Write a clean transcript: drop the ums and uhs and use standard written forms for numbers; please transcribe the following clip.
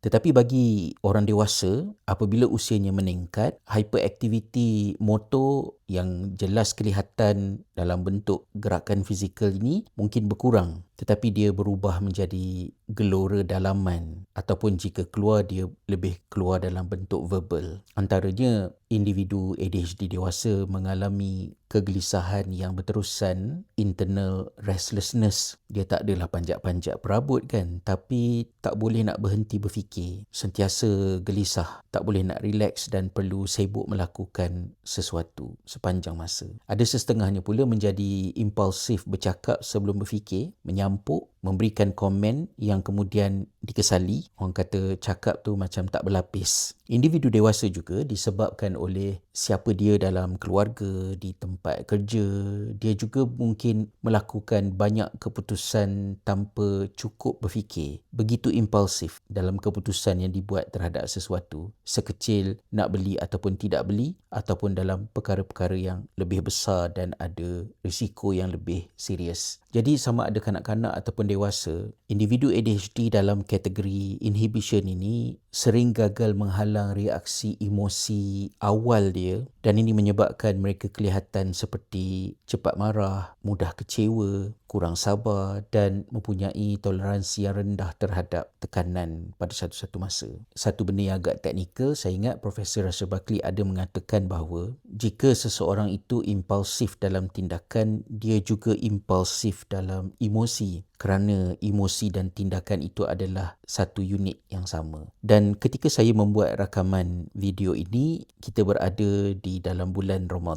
Tetapi bagi orang dewasa, apabila usianya meningkat, hyperactivity motor yang jelas kelihatan dalam bentuk gerakan fizikal ini mungkin berkurang, tetapi dia berubah menjadi gelora dalaman ataupun jika keluar, dia lebih keluar dalam bentuk verbal. Antaranya, individu ADHD dewasa mengalami kegelisahan yang berterusan, internal restlessness. Dia tak adalah panjat-panjat perabot kan, tapi tak boleh nak berhenti berfikir, sentiasa gelisah, tak boleh nak relax dan perlu sibuk melakukan sesuatu sepanjang masa. Ada setengahnya pula menjadi impulsif bercakap sebelum berfikir, menyampuk, memberikan komen yang kemudian dikesali. Orang kata cakap tu macam tak berlapis. Individu dewasa juga disebabkan oleh siapa dia dalam keluarga, di tempat kerja. Dia juga mungkin melakukan banyak keputusan tanpa cukup berfikir. Begitu impulsif dalam keputusan yang dibuat terhadap sesuatu. Sekecil nak beli ataupun tidak beli, ataupun dalam perkara-perkara yang lebih besar dan ada risiko yang lebih serius. Jadi sama ada kanak-kanak ataupun dewasa, individu ADHD dalam kategori inhibition ini sering gagal menghalang reaksi emosi awal dia, dan ini menyebabkan mereka kelihatan seperti cepat marah, mudah kecewa, kurang sabar dan mempunyai toleransi yang rendah terhadap tekanan pada satu-satu masa. Satu benda yang agak teknikal, saya ingat Profesor Russell Buckley ada mengatakan bahawa jika seseorang itu impulsif dalam tindakan, dia juga impulsif dalam emosi, kerana emosi dan tindakan itu adalah satu unit yang sama. Dan ketika saya membuat rakaman video ini, kita berada di dalam bulan Ramadan.